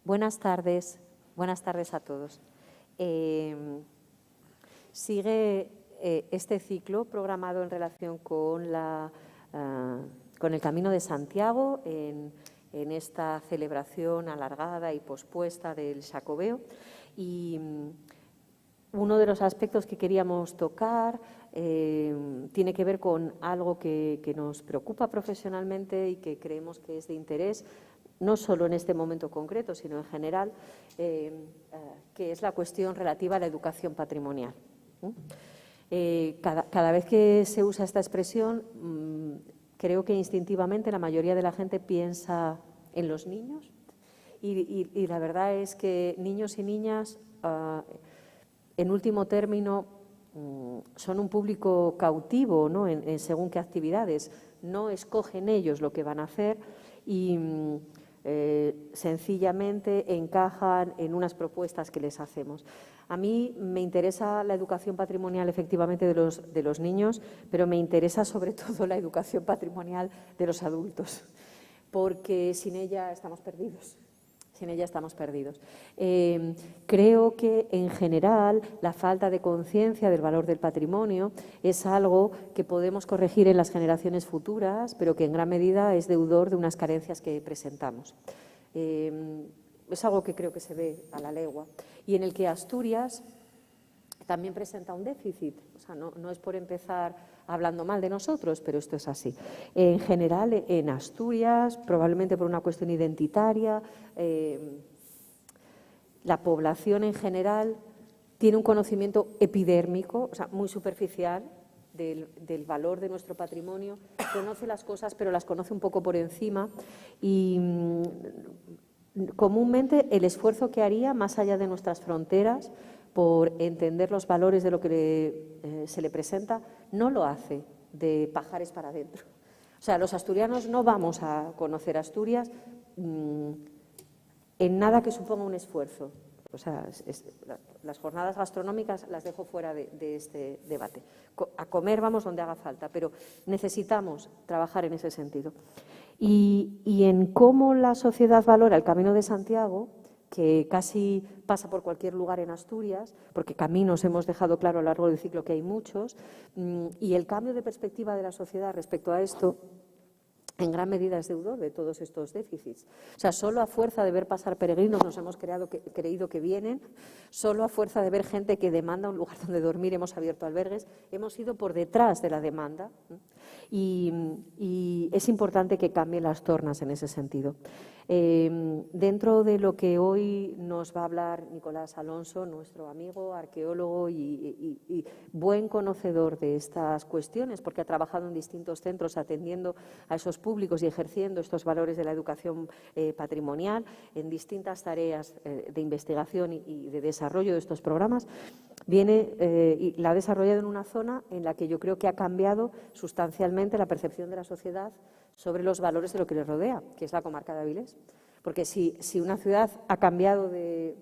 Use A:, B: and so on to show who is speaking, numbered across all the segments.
A: Buenas tardes a todos. Sigue este ciclo programado en relación con el Camino de Santiago en esta celebración alargada y pospuesta del Xacobeo. Y uno de los aspectos que queríamos tocar tiene que ver con algo que nos preocupa profesionalmente y que creemos que es de interés, no solo en este momento concreto, sino en general, que es la cuestión relativa a la educación patrimonial. Cada vez que se usa esta expresión, creo que instintivamente la mayoría de la gente piensa en los niños y la verdad es que niños y niñas, en último término, son un público cautivo, ¿no? en según qué actividades. No escogen ellos lo que van a hacer y sencillamente encajan en unas propuestas que les hacemos. A mí me interesa la educación patrimonial efectivamente de los niños, pero me interesa sobre todo la educación patrimonial de los adultos, porque sin ella estamos perdidos. Creo que, en general, la falta de conciencia del valor del patrimonio es algo que podemos corregir en las generaciones futuras, pero que en gran medida es deudor de unas carencias que presentamos. Es algo que creo que se ve a la legua y en el que Asturias también presenta un déficit. O sea, no es por empezar hablando mal de nosotros, pero esto es así. En general, en Asturias, probablemente por una cuestión identitaria, la población en general tiene un conocimiento epidérmico, o sea, muy superficial del valor de nuestro patrimonio, conoce las cosas, pero las conoce un poco por encima y comúnmente el esfuerzo que haría más allá de nuestras fronteras por entender los valores de lo que se le presenta, no lo hace de pajares para adentro. O sea, los asturianos no vamos a conocer Asturias en nada que suponga un esfuerzo. O sea, las jornadas gastronómicas las dejo fuera de este debate. A comer vamos donde haga falta, pero necesitamos trabajar en ese sentido. Y en cómo la sociedad valora el Camino de Santiago, que casi pasa por cualquier lugar en Asturias, porque caminos hemos dejado claro a lo largo del ciclo que hay muchos, y el cambio de perspectiva de la sociedad respecto a esto, en gran medida es deudor de todos estos déficits. O sea, solo a fuerza de ver pasar peregrinos nos hemos creído que vienen, solo a fuerza de ver gente que demanda un lugar donde dormir hemos abierto albergues, hemos ido por detrás de la demanda y es importante que cambien las tornas en ese sentido. Dentro de lo que hoy nos va a hablar Nicolás Alonso, nuestro amigo, arqueólogo y buen conocedor de estas cuestiones, porque ha trabajado en distintos centros atendiendo a esos públicos y ejerciendo estos valores de la educación patrimonial en distintas tareas de investigación y de desarrollo de estos programas, viene y la ha desarrollado en una zona en la que yo creo que ha cambiado sustancialmente la percepción de la sociedad sobre los valores de lo que le rodea, que es la comarca de Avilés. Porque si una ciudad ha cambiado de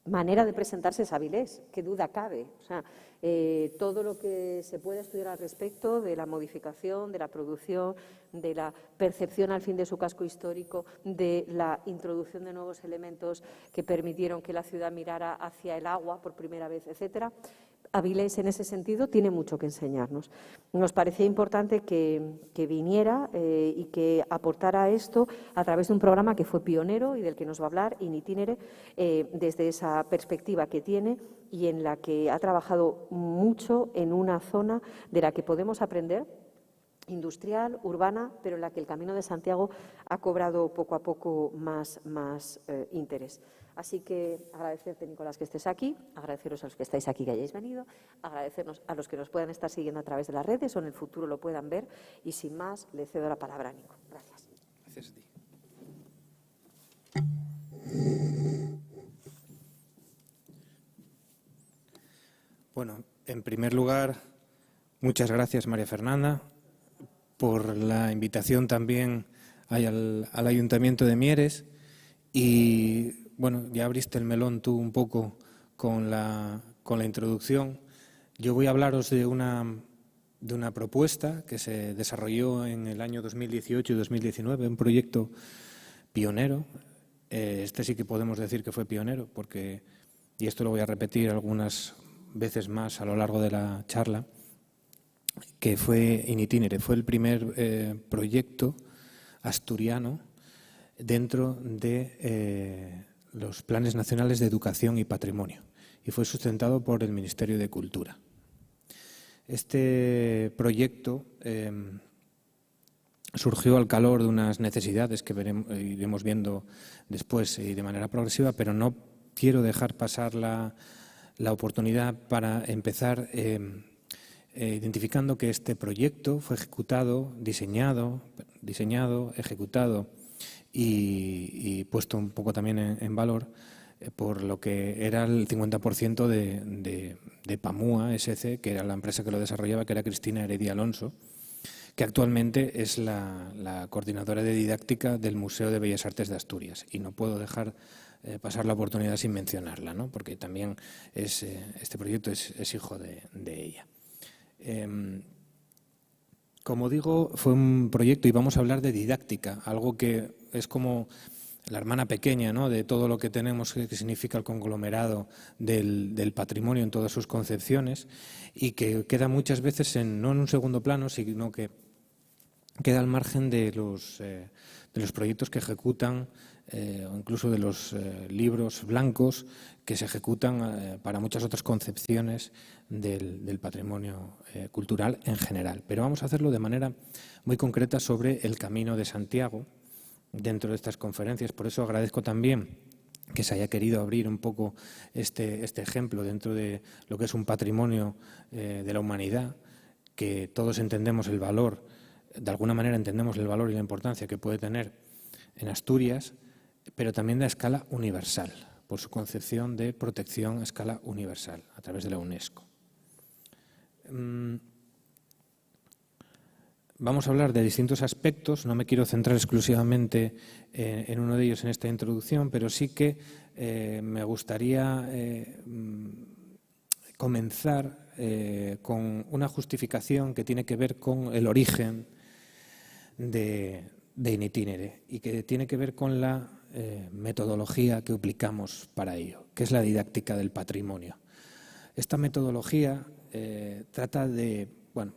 A: manera de presentarse es Avilés, qué duda cabe. O sea, todo lo que se puede estudiar al respecto de la modificación, de la producción, de la percepción al fin de su casco histórico, de la introducción de nuevos elementos que permitieron que la ciudad mirara hacia el agua por primera vez, etcétera. Avilés, en ese sentido, tiene mucho que enseñarnos. Nos parecía importante que viniera y que aportara esto a través de un programa que fue pionero y del que nos va a hablar in itinere desde esa perspectiva que tiene y en la que ha trabajado mucho en una zona de la que podemos aprender, industrial, urbana, pero en la que el Camino de Santiago ha cobrado poco a poco más interés. Así que agradecerte, Nicolás, que estés aquí, agradeceros a los que estáis aquí que hayáis venido, agradecernos a los que nos puedan estar siguiendo a través de las redes o en el futuro lo puedan ver y sin más le cedo la palabra a Nico. Gracias.
B: Gracias a ti. Bueno, en primer lugar, muchas gracias, María Fernanda, por la invitación también al Ayuntamiento de Mieres y, bueno, ya abriste el melón tú un poco con la introducción. Yo voy a hablaros de una propuesta que se desarrolló en el año 2018 y 2019, un proyecto pionero Este sí que podemos decir que fue pionero, porque, y esto lo voy a repetir algunas veces más a lo largo de la charla, que fue in itinere, fue el primer proyecto asturiano dentro de los planes nacionales de educación y patrimonio, y fue sustentado por el Ministerio de Cultura. Este proyecto surgió al calor de unas necesidades que iremos viendo después y de manera progresiva, pero no quiero dejar pasar la oportunidad para empezar identificando que este proyecto fue ejecutado, diseñado, ejecutado y puesto un poco también en valor por lo que era el 50% de PAMUA SC, que era la empresa que lo desarrollaba, que era Cristina Heredia Alonso, que actualmente es la coordinadora de didáctica del Museo de Bellas Artes de Asturias. Y no puedo dejar pasar la oportunidad sin mencionarla, ¿no? Porque también este proyecto es hijo de ella. Como digo, fue un proyecto y vamos a hablar de didáctica, algo que es como la hermana pequeña, ¿no?, de todo lo que tenemos que significa el conglomerado del patrimonio en todas sus concepciones y que queda muchas veces no en un segundo plano, sino que queda al margen de los proyectos que ejecutan o incluso de los libros blancos que se ejecutan para muchas otras concepciones del patrimonio cultural en general. Pero vamos a hacerlo de manera muy concreta sobre el Camino de Santiago dentro de estas conferencias. Por eso agradezco también que se haya querido abrir un poco este ejemplo dentro de lo que es un patrimonio de la humanidad, que todos entendemos el valor, de alguna manera entendemos el valor y la importancia que puede tener en Asturias, pero también de escala universal, por su concepción de protección a escala universal a través de la UNESCO. Vamos a hablar de distintos aspectos, no me quiero centrar exclusivamente en uno de ellos en esta introducción, pero sí que me gustaría comenzar con una justificación que tiene que ver con el origen de in itinere y que tiene que ver con la metodología que aplicamos para ello, que es la didáctica del patrimonio. Esta metodología trata de, bueno,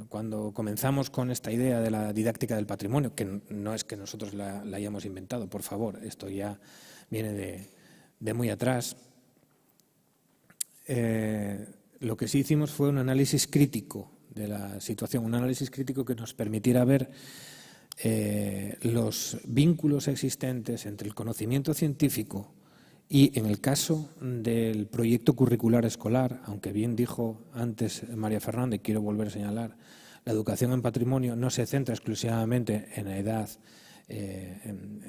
B: cuando comenzamos con esta idea de la didáctica del patrimonio, que no es que nosotros la hayamos inventado, por favor, esto ya viene de muy atrás, lo que sí hicimos fue un análisis crítico de la situación, un análisis crítico que nos permitiera ver los vínculos existentes entre el conocimiento científico y, en el caso del proyecto curricular escolar, aunque bien dijo antes María Fernanda, y quiero volver a señalar, la educación en patrimonio no se centra exclusivamente en la edad, en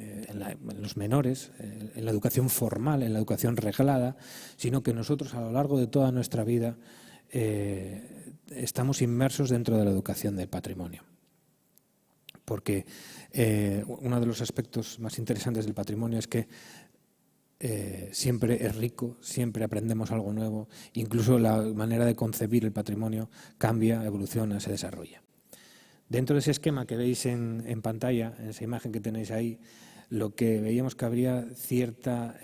B: los menores, en la educación formal, en la educación reglada, sino que nosotros a lo largo de toda nuestra vida estamos inmersos dentro de la educación del patrimonio. Porque uno de los aspectos más interesantes del patrimonio es que siempre es rico, siempre aprendemos algo nuevo, incluso la manera de concebir el patrimonio cambia, evoluciona, se desarrolla. Dentro de ese esquema que veis en pantalla, en esa imagen que tenéis ahí, lo que veíamos que habría cierto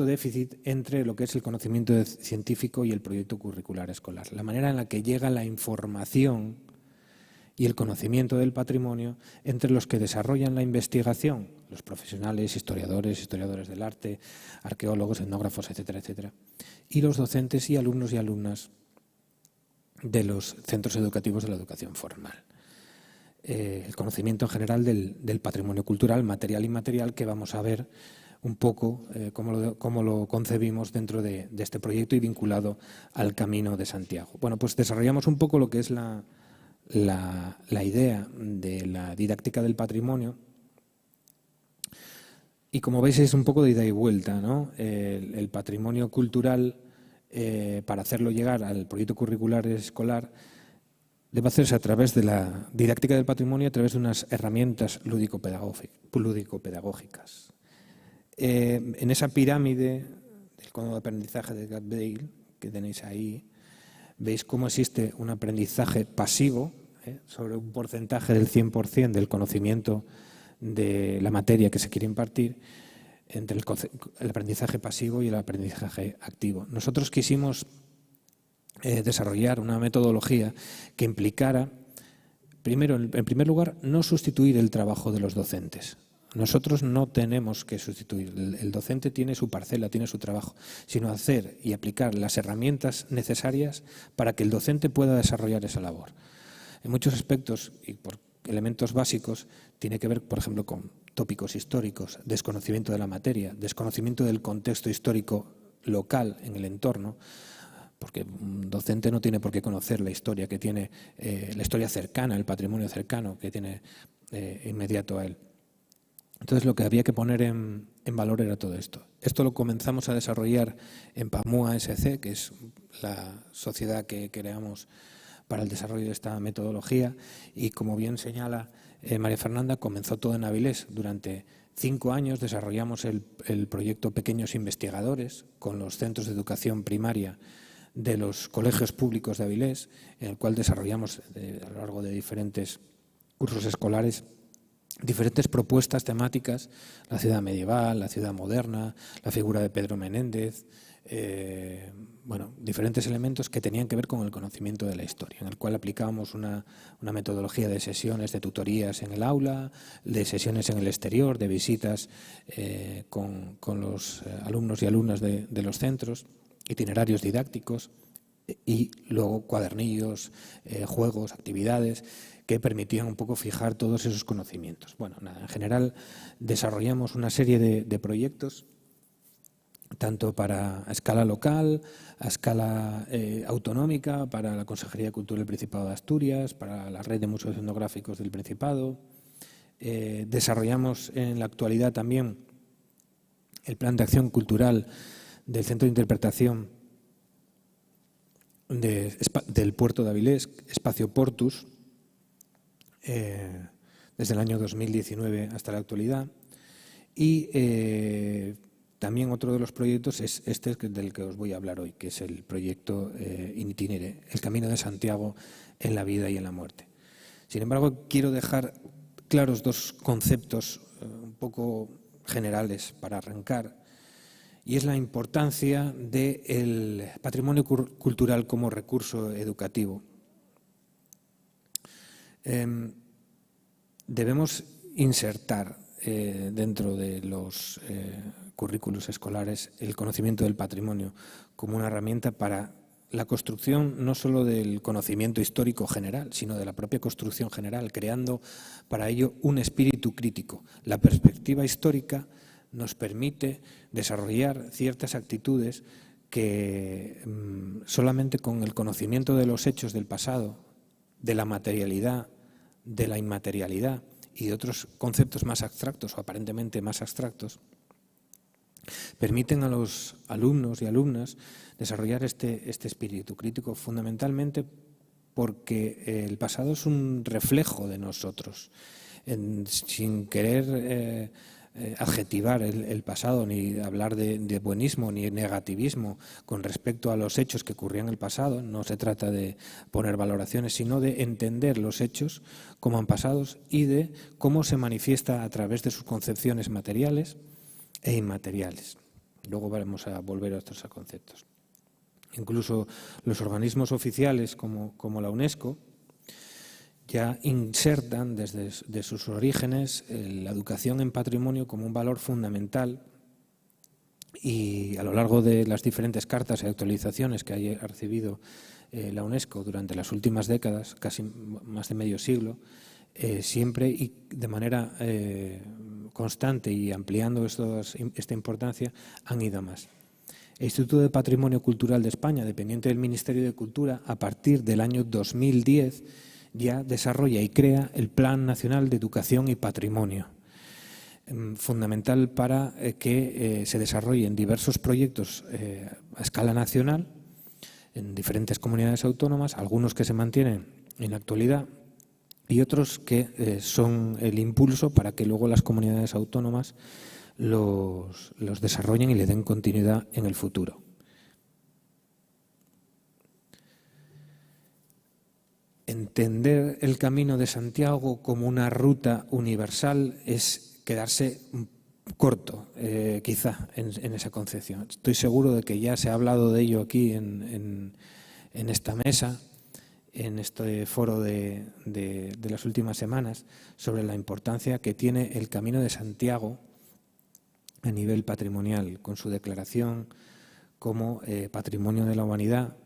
B: déficit entre lo que es el conocimiento científico y el proyecto curricular escolar. La manera en la que llega la información y el conocimiento del patrimonio entre los que desarrollan la investigación, los profesionales, historiadores del arte, arqueólogos, etnógrafos, etcétera, etcétera, y los docentes y alumnos y alumnas de los centros educativos de la educación formal. El conocimiento en general del patrimonio cultural, material y inmaterial, que vamos a ver un poco cómo lo concebimos dentro de este proyecto y vinculado al Camino de Santiago. Bueno, pues desarrollamos un poco lo que es la idea de la didáctica del patrimonio y, como veis, es un poco de ida y vuelta, ¿no? El patrimonio cultural, para hacerlo llegar al proyecto curricular escolar, debe hacerse a través de la didáctica del patrimonio, a través de unas herramientas lúdico-pedagógicas. En esa pirámide del cono de aprendizaje de Gatsdale, que tenéis ahí, veis cómo existe un aprendizaje pasivo sobre un porcentaje del 100% del conocimiento de la materia que se quiere impartir entre el aprendizaje pasivo y el aprendizaje activo. Nosotros quisimos desarrollar una metodología que implicara, primero, en primer lugar, no sustituir el trabajo de los docentes. Nosotros no tenemos que sustituir. El docente tiene su parcela, tiene su trabajo, sino hacer y aplicar las herramientas necesarias para que el docente pueda desarrollar esa labor. En muchos aspectos y por elementos básicos tiene que ver, por ejemplo, con tópicos históricos, desconocimiento de la materia, desconocimiento del contexto histórico local en el entorno, porque un docente no tiene por qué conocer la historia que tiene, la historia cercana, el patrimonio cercano que tiene inmediato a él. Entonces, lo que había que poner en valor era todo esto. Esto lo comenzamos a desarrollar en PAMUA SC, que es la sociedad que creamos para el desarrollo de esta metodología, y como bien señala María Fernanda, comenzó todo en Avilés. Durante 5 años desarrollamos el proyecto Pequeños Investigadores con los centros de educación primaria de los colegios públicos de Avilés, en el cual desarrollamos a lo largo de diferentes cursos escolares diferentes propuestas temáticas, la ciudad medieval, la ciudad moderna, la figura de Pedro Menéndez, bueno, diferentes elementos que tenían que ver con el conocimiento de la historia, en el cual aplicábamos una metodología de sesiones, de tutorías en el aula, de sesiones en el exterior, de visitas con los alumnos y alumnas de los centros, itinerarios didácticos y luego cuadernillos, juegos, actividades que permitían un poco fijar todos esos conocimientos. Bueno, nada, en general desarrollamos una serie de proyectos tanto a escala local, a escala autonómica, para la Consejería de Cultura del Principado de Asturias, para la Red de Museos Etnográficos del Principado. Desarrollamos en la actualidad también el Plan de Acción Cultural del Centro de Interpretación del Puerto de Avilés, Espacio Portus, desde el año 2019 hasta la actualidad. Y también otro de los proyectos es este del que os voy a hablar hoy, que es el proyecto In Itinere, el Camino de Santiago en la vida y en la muerte. Sin embargo, quiero dejar claros 2 conceptos un poco generales para arrancar, y es la importancia del patrimonio cultural como recurso educativo. Debemos insertar dentro de los currículos escolares el conocimiento del patrimonio como una herramienta para la construcción no solo del conocimiento histórico general, sino de la propia construcción general, creando para ello un espíritu crítico. La perspectiva histórica nos permite desarrollar ciertas actitudes que solamente con el conocimiento de los hechos del pasado, de la materialidad, de la inmaterialidad y de otros conceptos más abstractos o aparentemente más abstractos, permiten a los alumnos y alumnas desarrollar este espíritu crítico, fundamentalmente porque el pasado es un reflejo de nosotros. Sin querer adjetivar el pasado, ni hablar de buenismo ni negativismo con respecto a los hechos que ocurrían en el pasado, no se trata de poner valoraciones, sino de entender los hechos como han pasado y de cómo se manifiesta a través de sus concepciones materiales e inmateriales. Luego vamos a volver a estos conceptos. Incluso los organismos oficiales como la UNESCO ya insertan desde sus orígenes la educación en patrimonio como un valor fundamental, y a lo largo de las diferentes cartas y actualizaciones que ha recibido la UNESCO durante las últimas décadas, casi más de medio siglo, siempre y de manera constante y ampliando esta importancia, han ido a más. El Instituto de Patrimonio Cultural de España, dependiente del Ministerio de Cultura, a partir del año 2010 ya desarrolla y crea el Plan Nacional de Educación y Patrimonio, fundamental para que se desarrollen diversos proyectos a escala nacional en diferentes comunidades autónomas, algunos que se mantienen en la actualidad y otros que son el impulso para que luego las comunidades autónomas los desarrollen y le den continuidad en el futuro. entender el Camino de Santiago como una ruta universal es quedarse corto, quizá, en esa concepción. Estoy seguro de que ya se ha hablado de ello aquí en esta mesa, en este foro de las últimas semanas, sobre la importancia que tiene el Camino de Santiago a nivel patrimonial, con su declaración como Patrimonio de la Humanidad,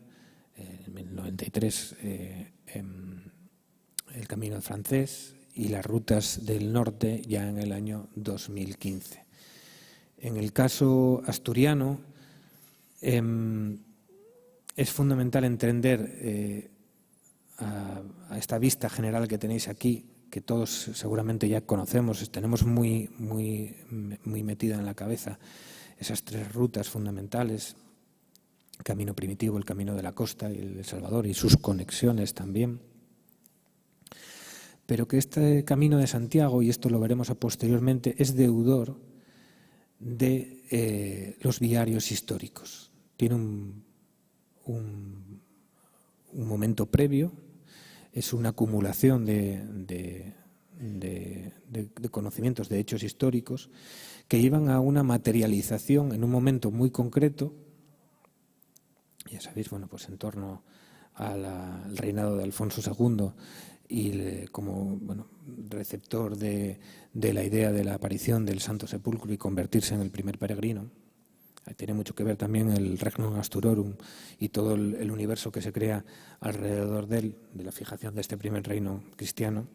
B: en el 93, el Camino francés, y las rutas del norte ya en el año 2015. En el caso asturiano, es fundamental entender a esta vista general que tenéis aquí, que todos seguramente ya conocemos, tenemos muy metida en la cabeza esas tres rutas fundamentales: el camino primitivo, el camino de la costa y el de Salvador, y sus conexiones también. Pero que este Camino de Santiago, y esto lo veremos posteriormente, es deudor de los viarios históricos. Tiene un momento previo, es una acumulación de conocimientos, de hechos históricos, que llevan a una materialización en un momento muy concreto, ya sabéis, bueno, pues en torno al reinado de Alfonso II, y como receptor de la idea de la aparición del Santo Sepulcro y convertirse en el primer peregrino. Tiene mucho que ver también el Regnum Asturorum y todo el universo que se crea alrededor de él, de la fijación de este primer reino cristiano.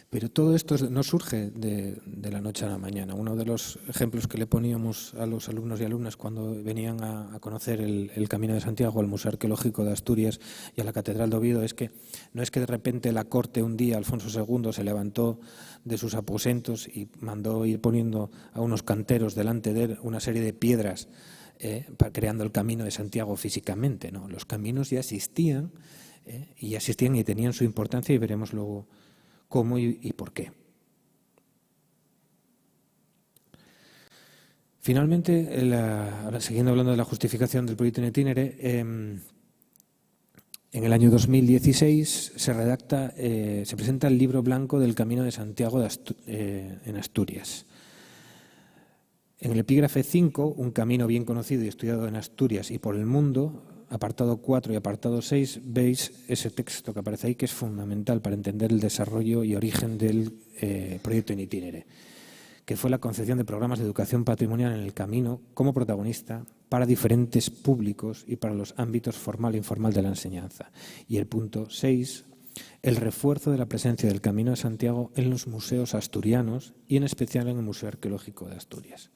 B: Pero todo esto no surge de la noche a la mañana. Uno de los ejemplos que le poníamos a los alumnos y alumnas cuando venían a conocer el Camino de Santiago, al Museo Arqueológico de Asturias y a la Catedral de Oviedo, es que no es que de repente la corte un día, Alfonso II, se levantó de sus aposentos y mandó ir poniendo a unos canteros delante de él una serie de piedras, creando el Camino de Santiago físicamente. No, los caminos ya existían, y tenían su importancia, y veremos luego cómo y por qué. Finalmente, ahora siguiendo hablando de la justificación del proyecto in itinere, en el año 2016 se presenta el libro blanco del Camino de Santiago en Asturias. En el epígrafe 5, un camino bien conocido y estudiado en Asturias y por el mundo, apartado 4 y apartado 6, veis ese texto que aparece ahí, que es fundamental para entender el desarrollo y origen del proyecto in itinere, que fue la concepción de programas de educación patrimonial en el camino como protagonista para diferentes públicos y para los ámbitos formal e informal de la enseñanza. Y el punto 6, el refuerzo de la presencia del Camino de Santiago en los museos asturianos y en especial en el Museo Arqueológico de Asturias.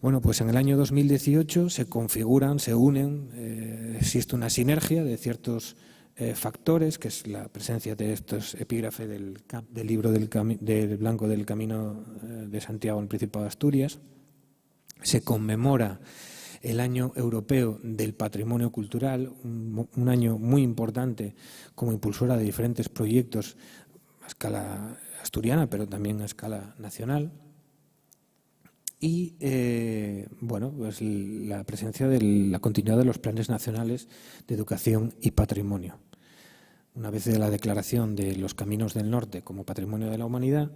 B: Bueno, pues en el año 2018 se configuran, se unen, existe una sinergia de ciertos factores, que es la presencia de estos epígrafes del libro del Blanco del Camino de Santiago en el Principado de Asturias. Se conmemora el Año Europeo del Patrimonio Cultural, un año muy importante como impulsora de diferentes proyectos a escala asturiana, pero también a escala nacional. Y pues la presencia de la continuidad de los planes nacionales de educación y patrimonio. Una vez de la declaración de los caminos del norte como patrimonio de la humanidad,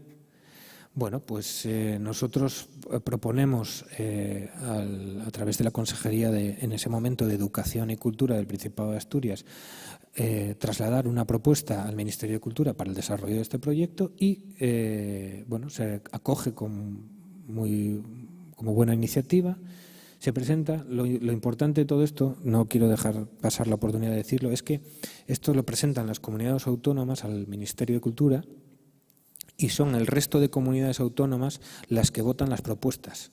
B: bueno, pues nosotros proponemos a través de la Consejería en ese momento de Educación y Cultura del Principado de Asturias trasladar una propuesta al Ministerio de Cultura para el desarrollo de este proyecto y se acoge como buena iniciativa, se presenta. Lo importante de todo esto, no quiero dejar pasar la oportunidad de decirlo, es que esto lo presentan las comunidades autónomas al Ministerio de Cultura y son el resto de comunidades autónomas las que votan las propuestas.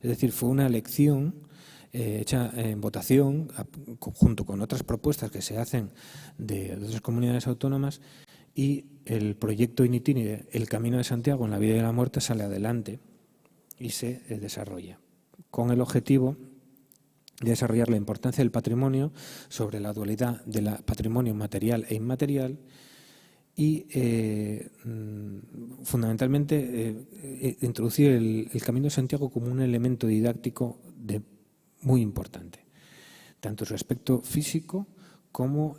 B: Es decir, fue una elección hecha en votación junto con otras propuestas que se hacen de otras comunidades autónomas, y el proyecto in itinere, el Camino de Santiago en la vida y la muerte, sale adelante y se desarrolla, con el objetivo de desarrollar la importancia del patrimonio sobre la dualidad del patrimonio material e inmaterial y, fundamentalmente, introducir el Camino de Santiago como un elemento didáctico muy importante, tanto en su aspecto físico como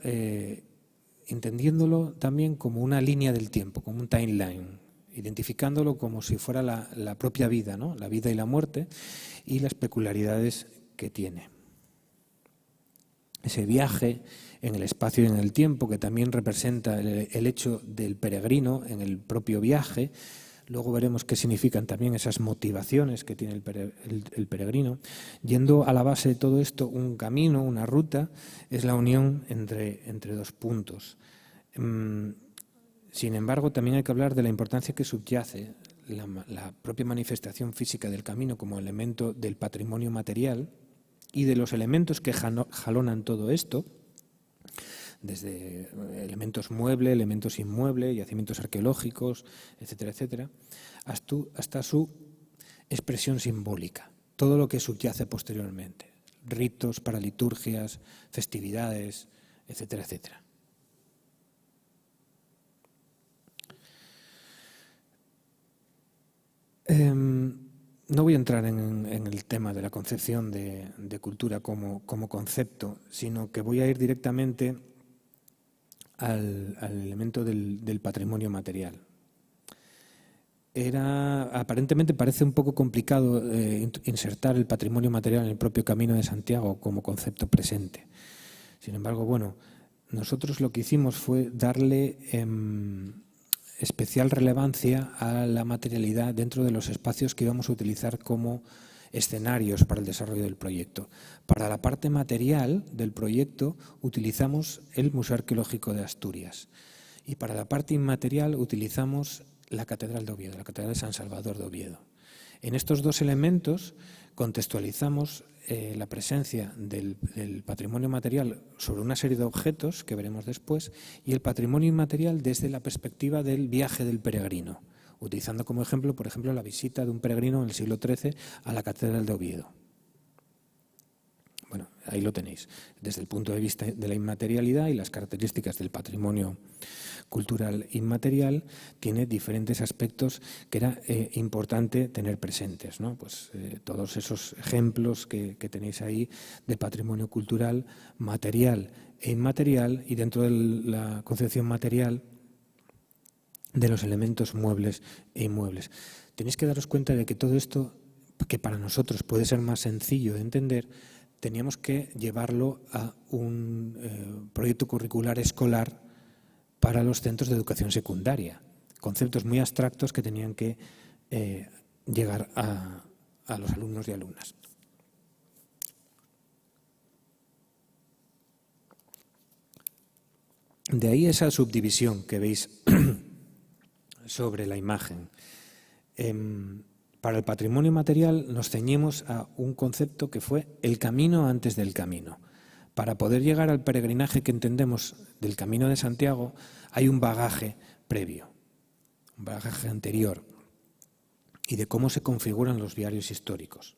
B: entendiéndolo también como una línea del tiempo, como un timeline, identificándolo como si fuera la propia vida, ¿no? La vida y la muerte y las peculiaridades que tiene. Ese viaje en el espacio y en el tiempo, que también representa el hecho del peregrino en el propio viaje. Luego veremos qué significan también esas motivaciones que tiene el peregrino. Yendo a la base de todo esto, un camino, una ruta, es la unión entre dos puntos. Sin embargo, también hay que hablar de la importancia que subyace la propia manifestación física del camino como elemento del patrimonio material y de los elementos que jalonan todo esto, desde elementos muebles, elementos inmuebles, yacimientos arqueológicos, etcétera, etcétera, hasta su expresión simbólica, todo lo que subyace posteriormente, ritos, paraliturgias, festividades, etcétera, etcétera. No voy a entrar en el tema de la concepción de cultura como concepto, sino que voy a ir directamente al elemento del patrimonio material. Aparentemente parece un poco complicado insertar el patrimonio material en el propio Camino de Santiago como concepto presente. Sin embargo, bueno, nosotros lo que hicimos fue darle especial relevancia a la materialidad dentro de los espacios que íbamos a utilizar como escenarios para el desarrollo del proyecto. Para la parte material del proyecto utilizamos el Museo Arqueológico de Asturias y para la parte inmaterial utilizamos la Catedral de Oviedo, la Catedral de San Salvador de Oviedo. En estos dos elementos contextualizamos la presencia del patrimonio material sobre una serie de objetos que veremos después y el patrimonio inmaterial desde la perspectiva del viaje del peregrino, utilizando como ejemplo, por ejemplo, la visita de un peregrino en el siglo XIII a la Catedral de Oviedo. Bueno, ahí lo tenéis, desde el punto de vista de la inmaterialidad y las características del patrimonio cultural inmaterial, tiene diferentes aspectos que era importante tener presentes, ¿no? Pues todos esos ejemplos que tenéis ahí de patrimonio cultural material e inmaterial y dentro de la concepción material de los elementos muebles e inmuebles. Tenéis que daros cuenta de que todo esto, que para nosotros puede ser más sencillo de entender, teníamos que llevarlo a un proyecto curricular escolar para los centros de educación secundaria. Conceptos muy abstractos que tenían que llegar a los alumnos y alumnas. De ahí esa subdivisión que veis sobre la imagen. Para el patrimonio material nos ceñimos a un concepto que fue el camino antes del camino. Para poder llegar al peregrinaje que entendemos del Camino de Santiago, hay un bagaje previo, un bagaje anterior, y de cómo se configuran los viarios históricos.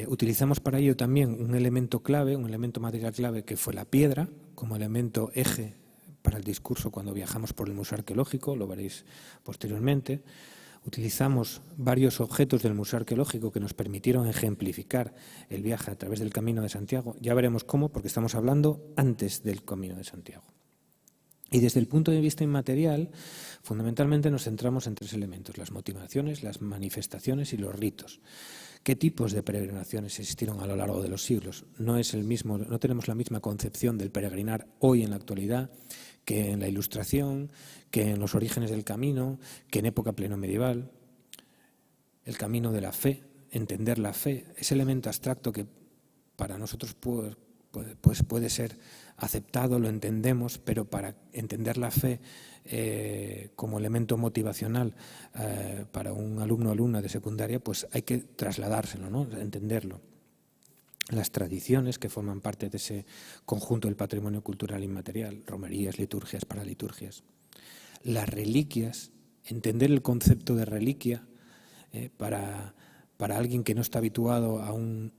B: Utilizamos para ello también un elemento clave, un elemento material clave, que fue la piedra, como elemento eje para el discurso cuando viajamos por el Museo Arqueológico, lo veréis posteriormente. Utilizamos varios objetos del Museo Arqueológico que nos permitieron ejemplificar el viaje a través del Camino de Santiago. Ya veremos cómo, porque estamos hablando antes del Camino de Santiago. Y desde el punto de vista inmaterial, fundamentalmente nos centramos en tres elementos: las motivaciones, las manifestaciones y los ritos. ¿Qué tipos de peregrinaciones existieron a lo largo de los siglos? No tenemos la misma concepción del peregrinar hoy en la actualidad que en la Ilustración, que en los orígenes del camino, que en época plenomedieval. El camino de la fe, entender la fe, ese elemento abstracto que para nosotros puede ser aceptado, lo entendemos, pero para entender la fe como elemento motivacional para un alumno o alumna de secundaria, pues hay que trasladárselo, ¿no? Entenderlo. Las tradiciones que forman parte de ese conjunto del patrimonio cultural inmaterial, romerías, liturgias, paraliturgias. Las reliquias, entender el concepto de reliquia para alguien que no está habituado a un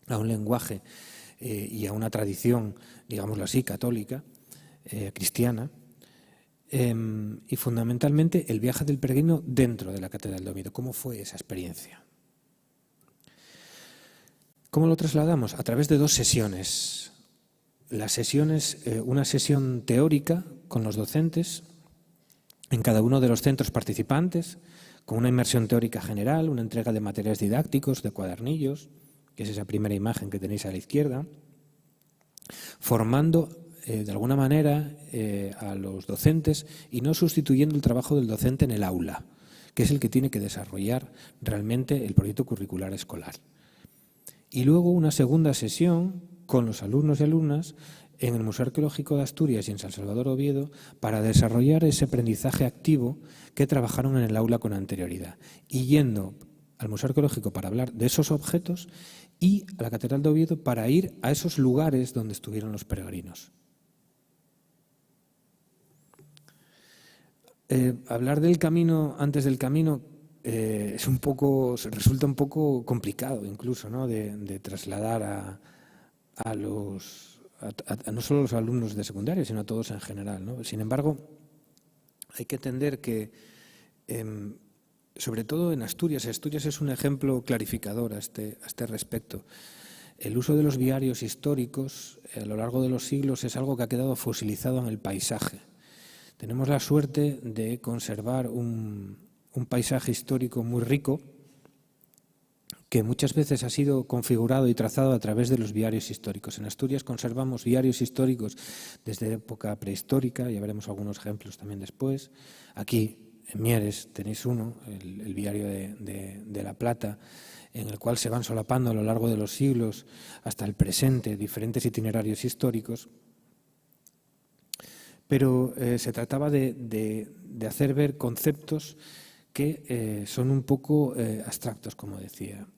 B: lenguaje y a una tradición, digámoslo así, católica, cristiana, y fundamentalmente el viaje del peregrino dentro de la Catedral de Oviedo. ¿Cómo fue esa experiencia? ¿Cómo lo trasladamos? A través de dos sesiones. las sesiones, una sesión teórica con los docentes en cada uno de los centros participantes, con una inmersión teórica general, una entrega de materiales didácticos, de cuadernillos, que es esa primera imagen que tenéis a la izquierda, formando de alguna manera a los docentes y no sustituyendo el trabajo del docente en el aula, que es el que tiene que desarrollar realmente el proyecto curricular escolar. Y luego una segunda sesión con los alumnos y alumnas en el Museo Arqueológico de Asturias y en San Salvador Oviedo para desarrollar ese aprendizaje activo que trabajaron en el aula con anterioridad. Y yendo al Museo Arqueológico para hablar de esos objetos y a la Catedral de Oviedo para ir a esos lugares donde estuvieron los peregrinos. Hablar del camino antes del camino resulta un poco complicado incluso, ¿no? de trasladar no solo a los alumnos de secundaria, sino a todos en general, ¿no? Sin embargo, hay que entender que, sobre todo en Asturias es un ejemplo clarificador a este respecto. El uso de los viarios históricos a lo largo de los siglos es algo que ha quedado fosilizado en el paisaje. Tenemos la suerte de conservar un paisaje histórico muy rico que muchas veces ha sido configurado y trazado a través de los viarios históricos. En Asturias conservamos viarios históricos desde época prehistórica, ya veremos algunos ejemplos también después. Aquí, en Mieres, tenéis uno, el viario de La Plata, en el cual se van solapando a lo largo de los siglos hasta el presente diferentes itinerarios históricos. Pero se trataba de hacer ver conceptos que son un poco abstractos, como decía.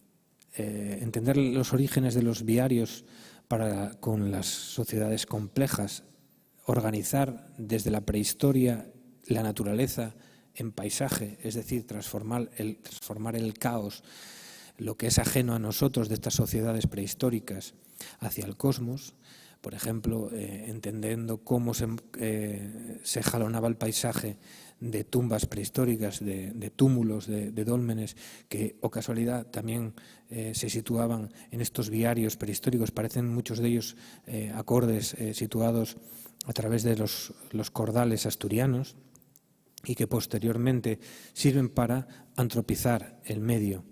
B: Entender los orígenes de los viarios con las sociedades complejas, organizar desde la prehistoria la naturaleza en paisaje, es decir, transformar el caos, lo que es ajeno a nosotros de estas sociedades prehistóricas, hacia el cosmos. Por ejemplo, entendiendo cómo se jalonaba el paisaje de tumbas prehistóricas, de túmulos, de dólmenes, que, o casualidad, también se situaban en estos viarios prehistóricos. Parecen muchos de ellos acordes situados a través de los cordales asturianos y que posteriormente sirven para antropizar el medio,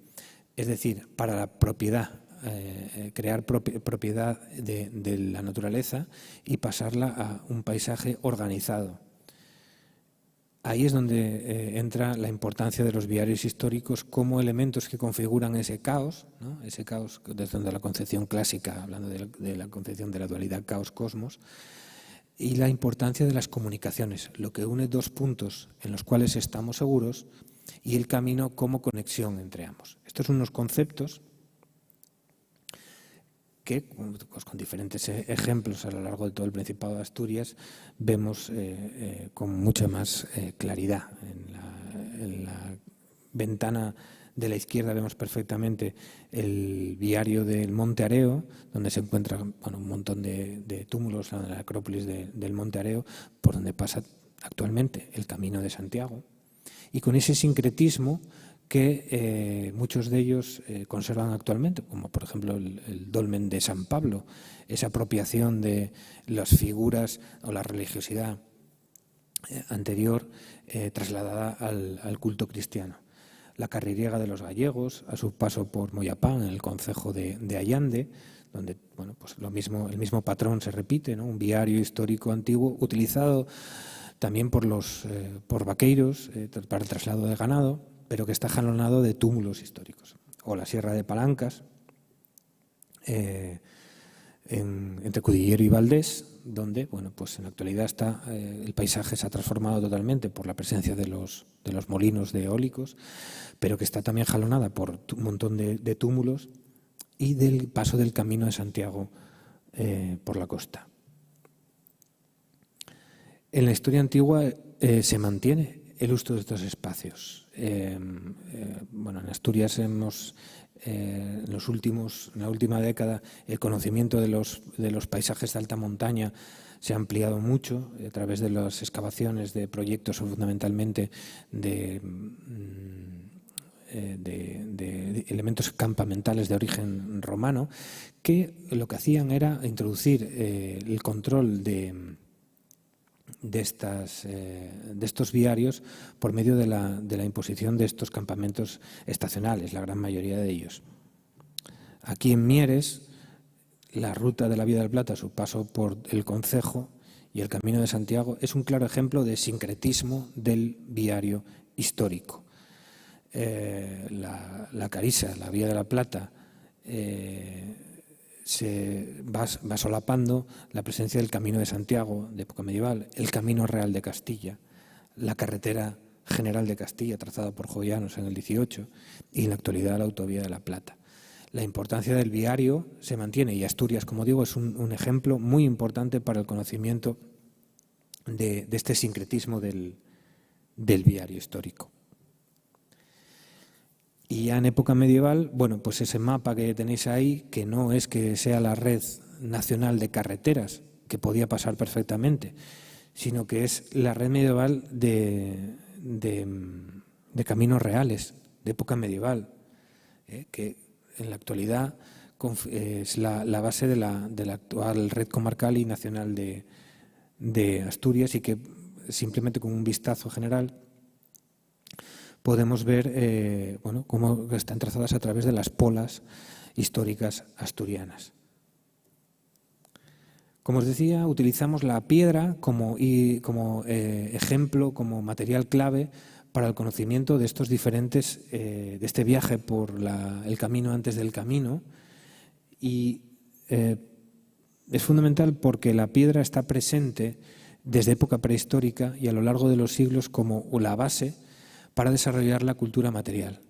B: es decir, para la propiedad. Crear propiedad de la naturaleza y pasarla a un paisaje organizado. Ahí es donde entra la importancia de los viarios históricos como elementos que configuran ese caos, ¿no? Ese caos desde la concepción clásica, hablando de la concepción de la dualidad caos-cosmos, y la importancia de las comunicaciones, lo que une dos puntos en los cuales estamos seguros y el camino como conexión entre ambos. Estos son unos conceptos que, pues, con diferentes ejemplos a lo largo de todo el Principado de Asturias, vemos con mucha más claridad. En la ventana de la izquierda vemos perfectamente el viario del Monte Areo, donde se encuentra un montón de túmulos en la acrópolis del Monte Areo, por donde pasa actualmente el Camino de Santiago. Y con ese sincretismo que muchos de ellos conservan actualmente, como por ejemplo el dolmen de San Pablo, esa apropiación de las figuras o la religiosidad anterior trasladada al culto cristiano. La carririega de los gallegos, a su paso por Moyapán, en el concejo de Allande, donde pues el mismo patrón se repite, ¿no? Un viario histórico antiguo utilizado también por vaqueiros para el traslado de ganado, pero que está jalonado de túmulos históricos. O la Sierra de Palancas, entre Cudillero y Valdés, donde pues en la actualidad el paisaje se ha transformado totalmente por la presencia de los molinos de eólicos, pero que está también jalonada por un montón de túmulos y del paso del Camino de Santiago por la costa. En la historia antigua se mantiene el uso de estos espacios. En Asturias en la última década el conocimiento de los paisajes de alta montaña se ha ampliado mucho a través de las excavaciones de proyectos fundamentalmente de de elementos campamentales de origen romano, que lo que hacían era introducir el control de estos viarios por medio de la imposición de estos campamentos estacionales, la gran mayoría de ellos. Aquí en Mieres, la ruta de la Vía del Plata, su paso por el concejo y el Camino de Santiago, es un claro ejemplo de sincretismo del viario histórico. La Carisa, la Vía de la Plata, se va solapando la presencia del Camino de Santiago de época medieval, el Camino Real de Castilla, la carretera general de Castilla trazada por Jovellanos en el 18 y en la actualidad la Autovía de la Plata. La importancia del viario se mantiene y Asturias, como digo, es un ejemplo muy importante para el conocimiento de este sincretismo del viario histórico. Y ya en época medieval, bueno, pues ese mapa que tenéis ahí, que no es que sea la red nacional de carreteras, que podía pasar perfectamente, sino que es la red medieval de caminos reales, de época medieval, que en la actualidad es la base de la actual red comarcal y nacional de Asturias, y que simplemente con un vistazo general podemos ver cómo están trazadas a través de las polas históricas asturianas. Como os decía, utilizamos la piedra como ejemplo, como material clave para el conocimiento de estos diferentes, de este viaje por el camino antes del camino. Y es fundamental porque la piedra está presente desde época prehistórica y a lo largo de los siglos como la base para desarrollar la cultura material,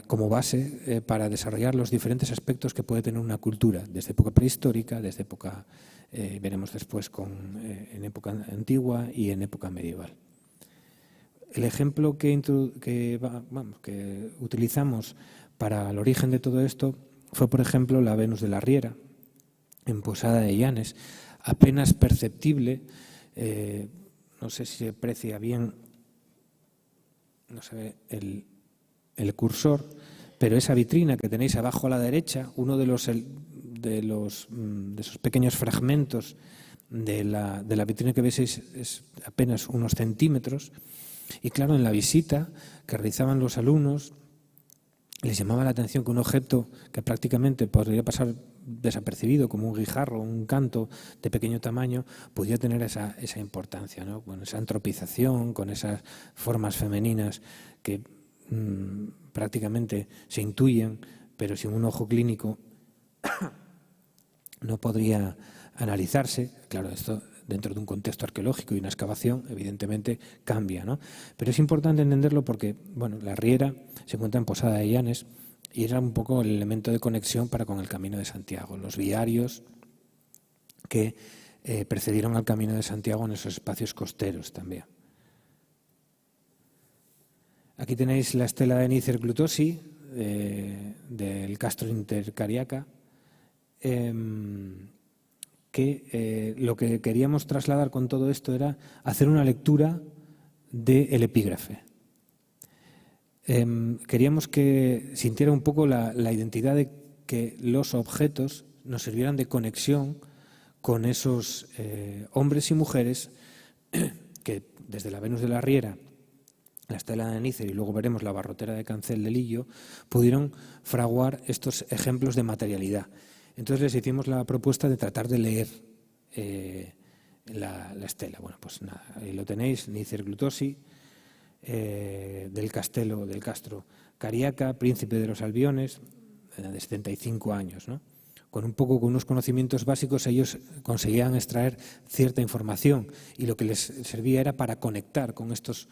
B: como base para desarrollar los diferentes aspectos que puede tener una cultura, desde época prehistórica, desde época, veremos después, en época antigua y en época medieval. El ejemplo que utilizamos para el origen de todo esto fue, por ejemplo, la Venus de la Riera, en Posada de Llanes, apenas perceptible, no sé si se aprecia bien, no se ve el cursor, pero esa vitrina que tenéis abajo a la derecha, uno de esos pequeños fragmentos de la vitrina que veis es apenas unos centímetros, y claro, en la visita que realizaban los alumnos les llamaba la atención que un objeto que prácticamente podría pasar desapercibido, como un guijarro, un canto de pequeño tamaño, podía tener esa importancia, ¿no? Con esa antropización, con esas formas femeninas que prácticamente se intuyen, pero sin un ojo clínico no podría analizarse. Claro, esto dentro de un contexto arqueológico y una excavación, evidentemente cambia, ¿no? Pero es importante entenderlo porque, bueno, la Riera se encuentra en Posada de Llanes y era un poco el elemento de conexión para con el Camino de Santiago, los viarios que precedieron al Camino de Santiago en esos espacios costeros también. Aquí tenéis la estela de Nícer Glutosi del Castro Intercariaca, que lo que queríamos trasladar con todo esto era hacer una lectura del epígrafe. Queríamos que sintiera un poco la identidad de que los objetos nos sirvieran de conexión con esos hombres y mujeres que desde la Venus de la Riera, la estela de Nícer y luego veremos la barrotera de Cancel de Lillo, pudieron fraguar estos ejemplos de materialidad. Entonces les hicimos la propuesta de tratar de leer la estela. Bueno, pues nada, ahí lo tenéis, Nícer Glutosi, del Castro Cariaca, príncipe de los Albiones, de 75 años, ¿no? Con unos conocimientos básicos ellos conseguían extraer cierta información y lo que les servía era para conectar con estos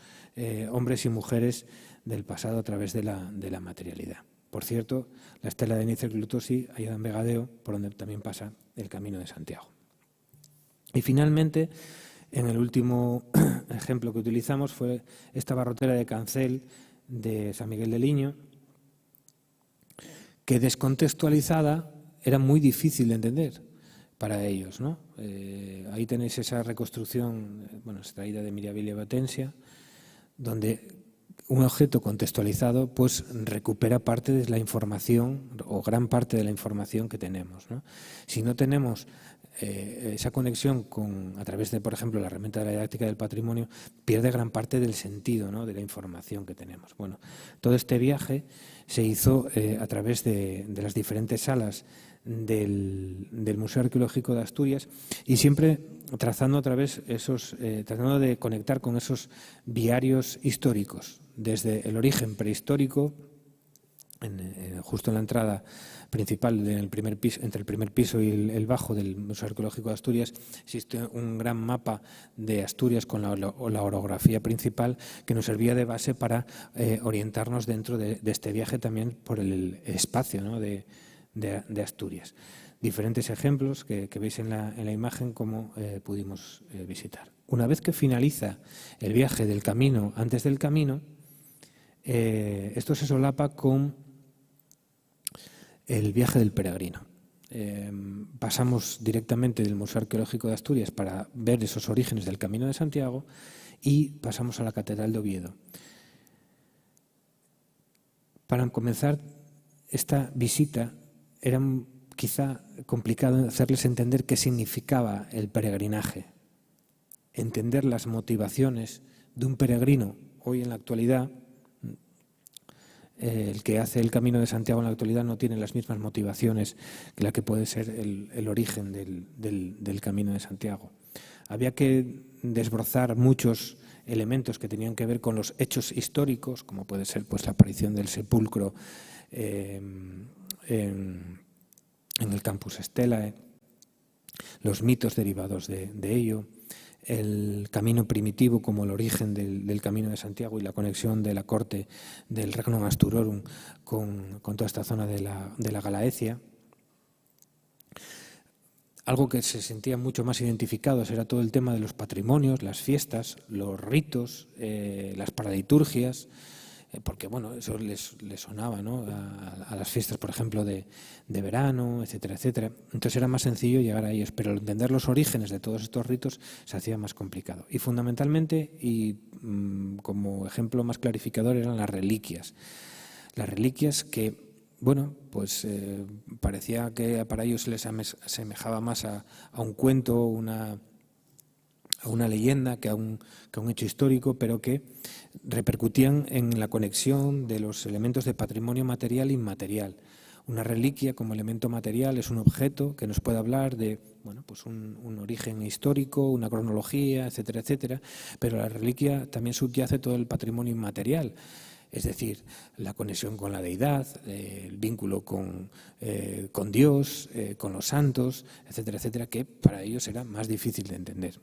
B: hombres y mujeres del pasado a través de la materialidad. Por cierto, la estela de Nícer Glutosi hallada en Vegadeo, por donde también pasa el Camino de Santiago. Y finalmente, en el último ejemplo que utilizamos fue esta barrotera de Cancel de San Miguel de Liño, que descontextualizada era muy difícil de entender para ellos, ¿no? Ahí tenéis esa reconstrucción, extraída de Mirabilia Batensia, donde un objeto contextualizado pues recupera parte de la información o gran parte de la información que tenemos, ¿no? Si no tenemos esa conexión a través de, por ejemplo, la herramienta de la didáctica del patrimonio, pierde gran parte del sentido, ¿no?, de la información que tenemos. Bueno, todo este viaje se hizo a través de las diferentes salas del Museo Arqueológico de Asturias y siempre trazando tratando de conectar con esos viarios históricos, desde el origen prehistórico, justo en la entrada principal entre el primer piso y el bajo del Museo Arqueológico de Asturias, existe un gran mapa de Asturias con la orografía principal que nos servía de base para orientarnos dentro de este viaje también por el espacio, ¿no?, de Asturias. Diferentes ejemplos que veis en la imagen como pudimos visitar. Una vez que finaliza el viaje del camino antes del camino, esto se solapa con el viaje del peregrino. Pasamos directamente del Museo Arqueológico de Asturias para ver esos orígenes del Camino de Santiago y pasamos a la Catedral de Oviedo. Para comenzar esta visita era quizá complicado hacerles entender qué significaba el peregrinaje, entender las motivaciones de un peregrino. Hoy en la actualidad, el que hace el Camino de Santiago en la actualidad no tiene las mismas motivaciones que la que puede ser el origen del Camino de Santiago. Había que desbrozar muchos elementos que tenían que ver con los hechos históricos, como puede ser pues la aparición del sepulcro en el Campus Stella, los mitos derivados de ello, el camino primitivo como el origen del Camino de Santiago y la conexión de la corte del Regnum Asturorum con toda esta zona de la Galaecia. Algo que se sentía mucho más identificados era todo el tema de los patrimonios, las fiestas, los ritos, las paraliturgias, porque bueno, eso les sonaba, ¿no?, a las fiestas, por ejemplo, de verano, etcétera, etcétera. Entonces era más sencillo llegar a ellos, pero entender los orígenes de todos estos ritos se hacía más complicado. Y fundamentalmente, y como ejemplo más clarificador, eran las reliquias. Las reliquias que, bueno, pues parecía que para ellos se les asemejaba más a un cuento, a una leyenda que a un hecho histórico, pero que repercutían en la conexión de los elementos de patrimonio material e inmaterial. Una reliquia como elemento material es un objeto que nos puede hablar de, bueno, pues un origen histórico, una cronología, etcétera, etcétera, pero la reliquia también subyace todo el patrimonio inmaterial. Es decir, la conexión con la deidad, el vínculo con Dios, con los santos, etcétera, etcétera, que para ellos era más difícil de entender.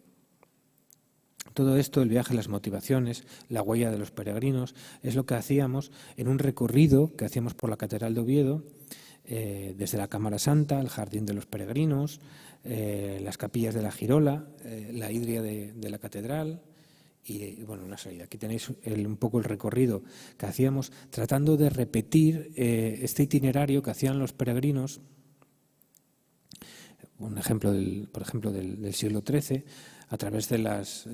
B: Todo esto, el viaje, las motivaciones, la huella de los peregrinos, es lo que hacíamos en un recorrido que hacíamos por la Catedral de Oviedo, desde la Cámara Santa, el Jardín de los Peregrinos, las capillas de la Girola, la hidria de la Catedral y bueno, una salida. Aquí tenéis un poco el recorrido que hacíamos, tratando de repetir este itinerario que hacían los peregrinos. Un ejemplo, por ejemplo, del siglo XIII, a través de las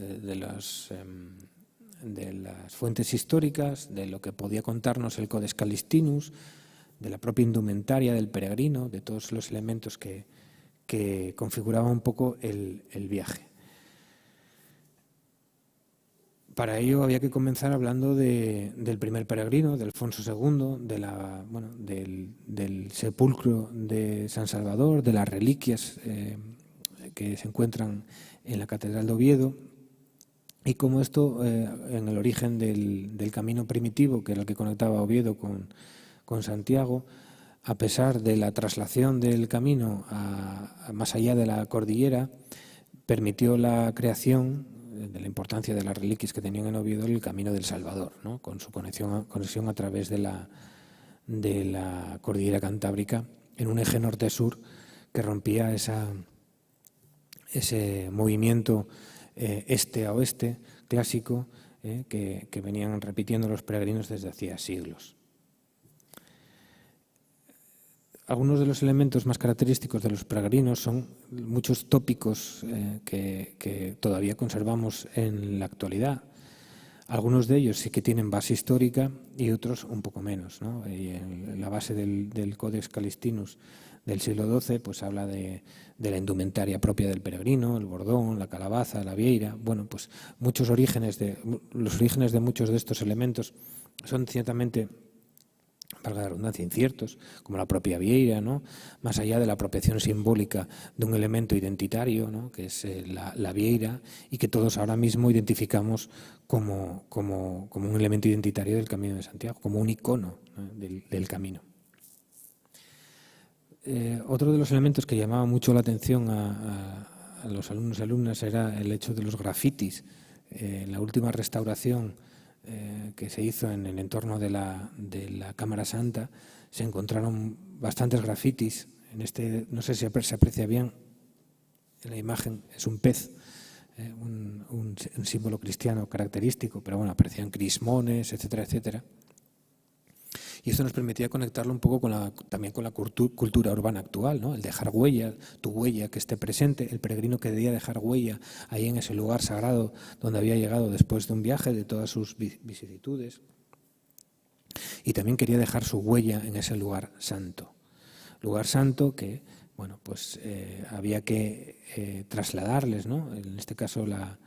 B: fuentes históricas, de lo que podía contarnos el Codex Calistinus, de la propia indumentaria del peregrino, de todos los elementos que configuraban un poco el viaje. Para ello había que comenzar hablando del primer peregrino, de Alfonso II, del sepulcro de San Salvador, de las reliquias que se encuentran en la Catedral de Oviedo, y cómo esto, en el origen del camino primitivo, que era el que conectaba Oviedo con Santiago, a pesar de la traslación del camino más allá de la cordillera, permitió la creación de la importancia de las reliquias que tenían en Oviedo el Camino del Salvador, ¿no?, con su conexión a través de la cordillera cantábrica en un eje norte-sur que rompía ese movimiento este a oeste clásico que venían repitiendo los peregrinos desde hacía siglos. Algunos de los elementos más característicos de los peregrinos son muchos tópicos que todavía conservamos en la actualidad. Algunos de ellos sí que tienen base histórica y otros un poco menos, ¿no? Y en la base del Codex Calistinus del siglo XII pues habla de la indumentaria propia del peregrino, el bordón, la calabaza, la vieira. Bueno, pues los orígenes de muchos de estos elementos son ciertamente, valga la redundancia, inciertos, como la propia vieira, ¿no? Más allá de la apropiación simbólica de un elemento identitario, ¿no? Que es la vieira, y que todos ahora mismo identificamos como un elemento identitario del Camino de Santiago, como un icono, ¿no? del camino. Otro de los elementos que llamaba mucho la atención a los alumnos y alumnas era el hecho de los grafitis. En la última restauración que se hizo en el entorno de la Cámara Santa se encontraron bastantes grafitis. No sé si se aprecia bien en la imagen, es un pez, un símbolo cristiano característico, pero bueno, aparecían crismones, etcétera, etcétera. Y esto nos permitía conectarlo un poco también con la cultura urbana actual, ¿no? El dejar huella, tu huella que esté presente, el peregrino que debía dejar huella ahí en ese lugar sagrado donde había llegado después de un viaje, de todas sus vicisitudes. Y también quería dejar su huella en ese lugar santo. Lugar santo que, bueno, pues había que trasladarles, ¿no? En este caso la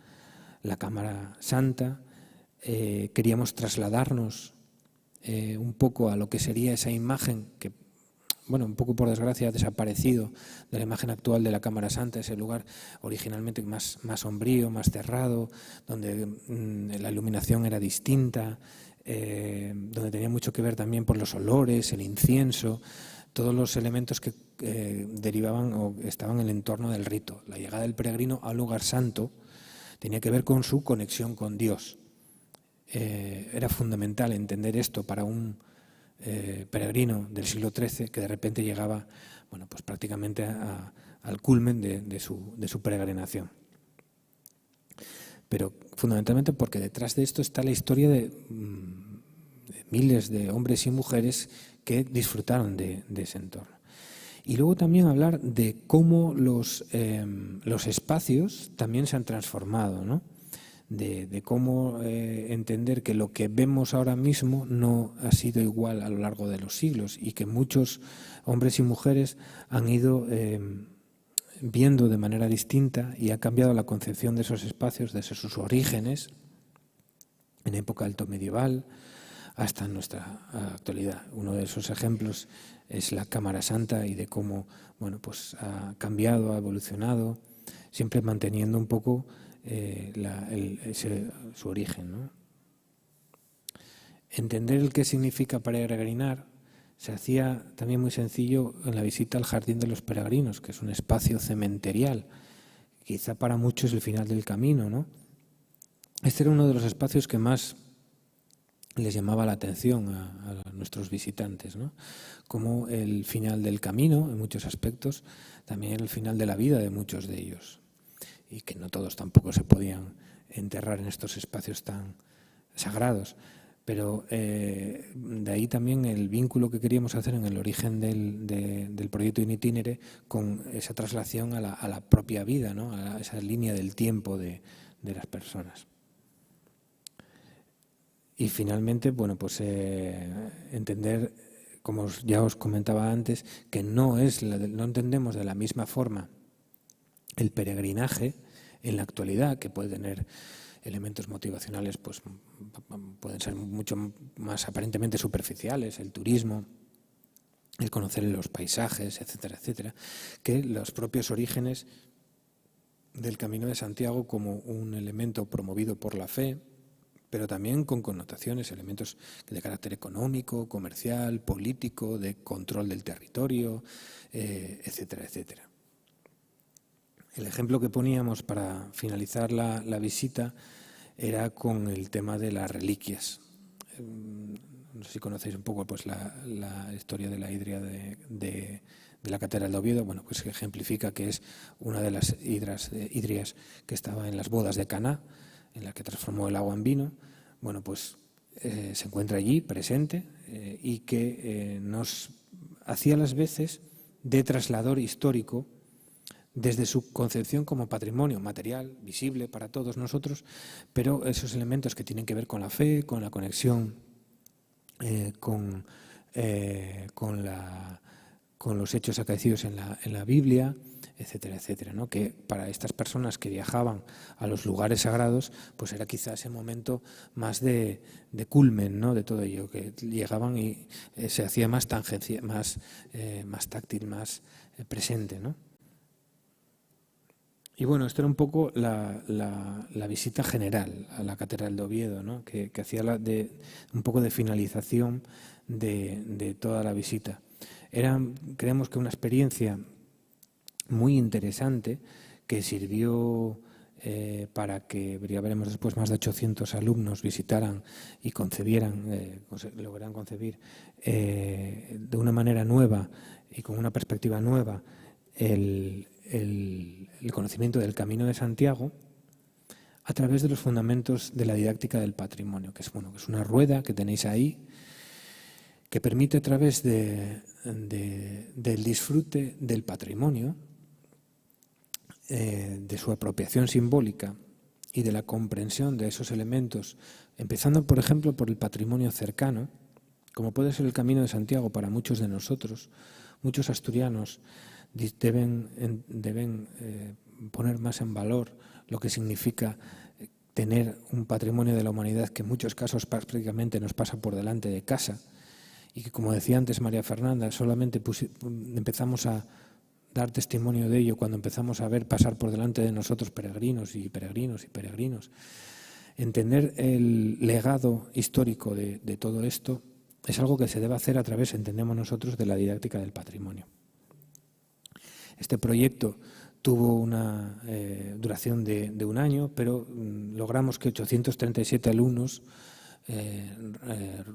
B: Cámara Santa. Queríamos trasladarnos un poco a lo que sería esa imagen que, bueno, un poco por desgracia ha desaparecido de la imagen actual de la Cámara Santa, ese lugar originalmente más sombrío, más cerrado, donde la iluminación era distinta, donde tenía mucho que ver también por los olores, el incienso, todos los elementos que derivaban o estaban en el entorno del rito. La llegada del peregrino a un lugar santo tenía que ver con su conexión con Dios. Era fundamental entender esto para un peregrino del siglo XIII que de repente llegaba, bueno, pues prácticamente al culmen de su peregrinación. Pero fundamentalmente porque detrás de esto está la historia de miles de hombres y mujeres que disfrutaron de ese entorno. Y luego también hablar de cómo los espacios también se han transformado, ¿no? De cómo entender que lo que vemos ahora mismo no ha sido igual a lo largo de los siglos y que muchos hombres y mujeres han ido viendo de manera distinta y ha cambiado la concepción de esos espacios desde sus orígenes en época alto medieval hasta nuestra actualidad. Uno de esos ejemplos es la Cámara Santa y de cómo, bueno, pues ha cambiado, ha evolucionado, siempre manteniendo un poco su origen, ¿no? Entender el qué significa peregrinar se hacía también muy sencillo en la visita al Jardín de los Peregrinos, que es un espacio cementerial, quizá para muchos el final del camino, ¿no? Este era uno de los espacios que más les llamaba la atención a nuestros visitantes, ¿no? Como el final del camino, en muchos aspectos, también el final de la vida de muchos de ellos. Y que no todos tampoco se podían enterrar en estos espacios tan sagrados. Pero de ahí también el vínculo que queríamos hacer en el origen del proyecto In Itinere con esa traslación a la propia vida, ¿no? A esa línea del tiempo de las personas. Y finalmente, bueno, pues entender, como ya os comentaba antes, que no entendemos de la misma forma el peregrinaje en la actualidad, que puede tener elementos motivacionales, pues pueden ser mucho más aparentemente superficiales, el turismo, el conocer los paisajes, etcétera, etcétera, que los propios orígenes del Camino de Santiago como un elemento promovido por la fe, pero también con connotaciones, elementos de carácter económico, comercial, político, de control del territorio, etcétera, etcétera. El ejemplo que poníamos para finalizar la visita era con el tema de las reliquias. No sé si conocéis un poco pues la historia de la hidria de la Catedral de Oviedo. Bueno, pues ejemplifica que es una de las hidrias que estaba en las bodas de Caná, en la que transformó el agua en vino. Bueno, pues se encuentra allí presente y que nos hacía las veces de traslador histórico desde su concepción como patrimonio material, visible para todos nosotros, pero esos elementos que tienen que ver con la fe, con la conexión con los hechos acaecidos en la Biblia, etcétera, etcétera, ¿no? Que para estas personas que viajaban a los lugares sagrados, pues era quizás el momento más de culmen, ¿no? De todo ello, que llegaban y se hacía más tangencia, más táctil, más presente, ¿no? Y bueno, esto era un poco la visita general a la Catedral de Oviedo, ¿no? que hacía un poco de finalización de toda la visita. Creemos que una experiencia muy interesante que sirvió para que, ya veremos después, más de 800 alumnos visitaran y lograran concebir de una manera nueva y con una perspectiva nueva el conocimiento del Camino de Santiago a través de los fundamentos de la didáctica del patrimonio, que es una rueda que tenéis ahí, que permite a través del disfrute del patrimonio, de su apropiación simbólica y de la comprensión de esos elementos, empezando, por ejemplo, por el patrimonio cercano, como puede ser el Camino de Santiago para muchos de nosotros. Muchos asturianos deben poner más en valor lo que significa tener un patrimonio de la humanidad que en muchos casos prácticamente nos pasa por delante de casa y que, como decía antes María Fernanda, solamente empezamos a dar testimonio de ello cuando empezamos a ver pasar por delante de nosotros peregrinos y peregrinos y peregrinos. Entender el legado histórico de todo esto es algo que se debe hacer a través, entendemos nosotros, de la didáctica del patrimonio. Este proyecto tuvo una duración de un año, pero logramos que 837 alumnos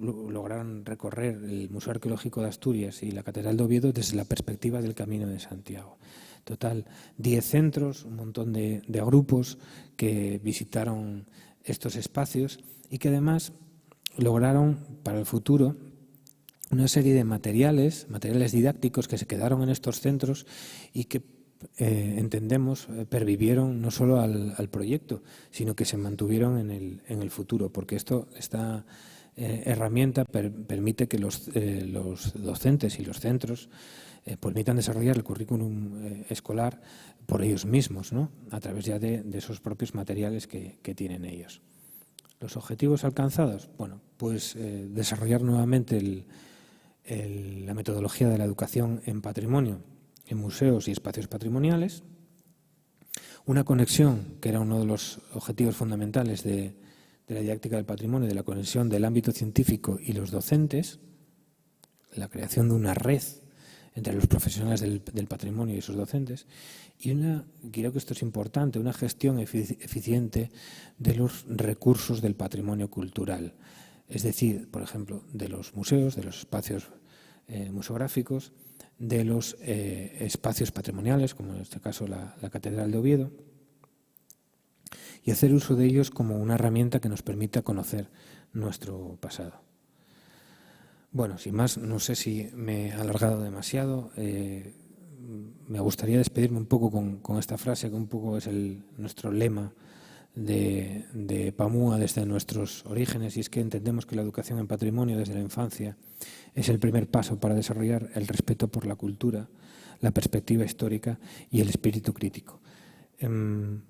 B: lograran recorrer el Museo Arqueológico de Asturias y la Catedral de Oviedo desde la perspectiva del Camino de Santiago. Total, 10 centros, un montón de grupos que visitaron estos espacios y que además lograron para el futuro una serie de materiales didácticos que se quedaron en estos centros y que entendemos pervivieron no solo al proyecto, sino que se mantuvieron en el futuro, porque esta herramienta permite que los docentes y los centros permitan desarrollar el currículum escolar por ellos mismos, ¿no? A través ya de esos propios materiales que tienen ellos. Los objetivos alcanzados, bueno, pues desarrollar nuevamente la metodología de la educación en patrimonio, en museos y espacios patrimoniales, una conexión, que era uno de los objetivos fundamentales de la didáctica del patrimonio, de la conexión del ámbito científico y los docentes, la creación de una red entre los profesionales del patrimonio y sus docentes, y creo que esto es importante, una gestión eficiente de los recursos del patrimonio cultural. Es decir, por ejemplo, de los museos, de los espacios museográficos, de los espacios patrimoniales, como en este caso la Catedral de Oviedo, y hacer uso de ellos como una herramienta que nos permita conocer nuestro pasado. Bueno, sin más, no sé si me he alargado demasiado. Me gustaría despedirme un poco con esta frase, que un poco es nuestro lema de PAMUA desde nuestros orígenes, y es que entendemos que la educación en patrimonio desde la infancia es el primer paso para desarrollar el respeto por la cultura, la perspectiva histórica y el espíritu crítico.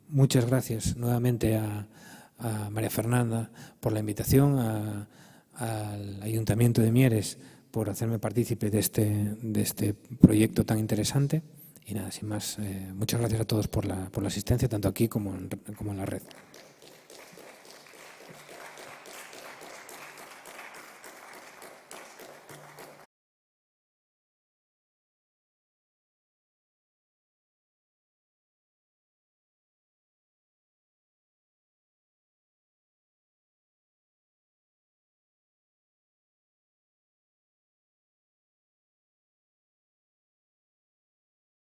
B: Muchas gracias nuevamente a María Fernanda por la invitación, al Ayuntamiento de Mieres por hacerme partícipe de este proyecto tan interesante. Y nada, sin más, muchas gracias a todos por la asistencia, tanto aquí como en la red.